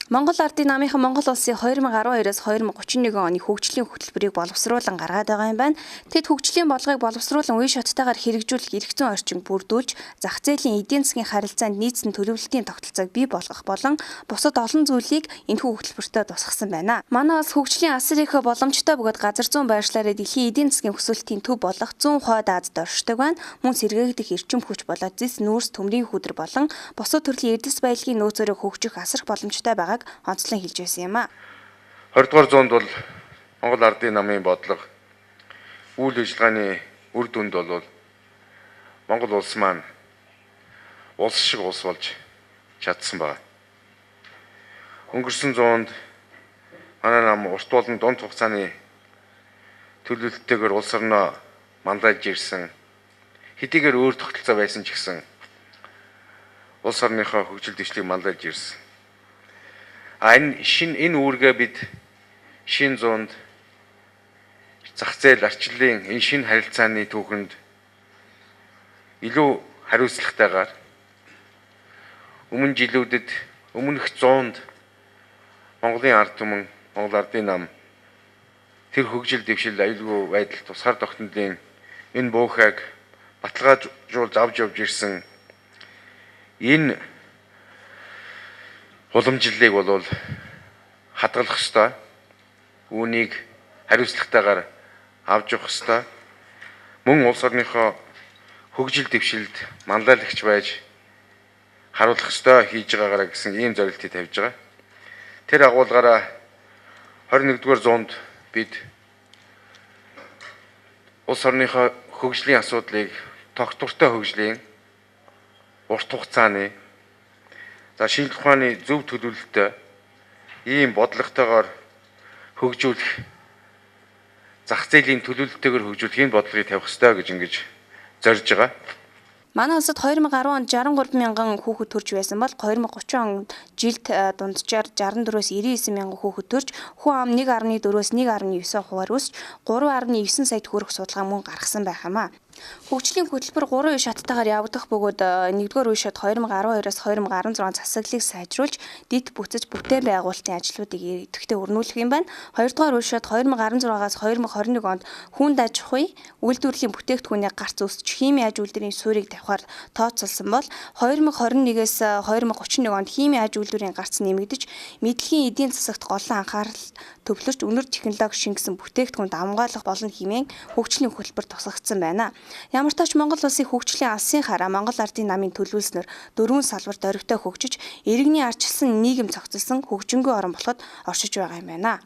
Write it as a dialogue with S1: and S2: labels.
S1: Монгол Ардын намынхан Монгол улсын 2012-оос 2031 оны хөгжлийн хөтөлбөрийг боловсруулан гаргаад байгаа юм байна. Тэд хөгжлийн бодлогыг боловсруулан үе шаттайгаар хэрэгжүүлэх эрх зүйн орчин бүрдүүлж, зах зээлийн эдийн засгийн харилцаанд нийцсэн төлөвлөлтийн тогтолцоог бий болгох болон бусад олон зүйлийг энэхүү хөтөлбөртөө тусгасан байна. Манай улс хөгжлийн асар их боломжтой бөгөөд газар зүйн байршлаараа дэлхийн эдийн засгийн өсөлтийн төв болох 100 хойд Азид оршдог байна. Мөн сэргээгдэх эрчим хүч болоод зис нүүрс төмрийн хүдэр болон бусад төрлийн эдис баялагын нөөцөөрөө хөгжих асар боломжтой байгаа онцлон хэлж байсан юм а.
S2: 20 дугаар зуунд бол Монгол Ардын намын бодлого үйл ажиллагааны үр дүнд бол Монгол улс маань улс шиг улс болж чадсан байна. Өнгөрсөн зуунд манай нам урт болон дунд хугацааны төлөвлөлтөөр улс орноо мандаж ирсэн. Хэдийгээр өөр тогтолцоо байсан ч гэсэн улс орныхоо хөгжил дэвшлийг мандаж ирсэн. Энэ үүргээ бид шинэ зуунд зах зээл арчлалын энэ шинэ харилцааны түүхэнд илүү хариуцлагатайгаар өмнөх зуунд Монголын ард түмэн Монгол Ардын нам тэр хөгжил дэвшил аюулгүй байдал тусгаар тогтнолын энэ буухайг баталгаажуулж авч явж ирсэн энэ уламжлалыг бол хадгалах ёстой. Үүнийг хариуцлагатайгаар авч явах ёстой. Мөн улс орныхоо хөгжил дэвшилд манлайлагч байж харуулах ёстой хийж байгаагаараа гэсэн ийм зорилтыг тавьж байгаа. Тэр агуулгаараа 21-р зуунд бид улс орныхоо хөгжлийн асуудлыг тогтвортой хөгжлийн урт хугацааны шинжлэх ухааны зөв төлөвлөлтөй ийм бодлоготойгоор хөгжүүлэх зах зээлийн төлөвлөлтөөр хөгжүүлэх энэ бодлогыг тавих ёстой гэж ингэж зорж байгаа.
S1: Манай улсад 2010 онд 63 мянган хүүхэд төрж байсан бол 2030 онд жилд дунджаар 64-өөс 99 мянган хүүхэд төрж хүн ам 1.4-өөс 1.9 хувиар өсч 3.9 сая төгрөг судалгаа мөн гаргасан байх юм а. Хөгжлийн хөтөлбөр 3 үе шаттайгаар явагдах бөгөөд 1-р үе шат 2012-оос 2016 засаглалыг сайжруулж, дэд бүтэж бүтээн байгуулалтын ажлуудыг идэвхтэй өрнүүлэх юм байна. 2-р үе шат 2016-аас 2021 онд хүнд аж ахуй, үйлдвэрлэлийн бүтээгдэхүүний гарц өсч химийн аж үйлдвэрийн суурийг тавихаар тооцоолсон бол 2021-ээс 2031 онд химийн аж үйлдвэрийн гарц нэмэгдэж, мэдлэгийн эдийн засагт голлон анхаарал төвлөрч өндөр технологи шингэсэн бүтээгдэхүүнд амгаалах болон хэмээн хөгжлийн хөтөлбөр тусгагдсан байна. Ямар ч тач Монгол улсын хөгжлийн алсын хараа Монгол Ардын намын төлөвлөснөр 4 салбарт оригтой хөгжиж, иргэний арчилсан нийгэм цогцолсон хөгжингүй орн болоход оршиж байгаа юм байна.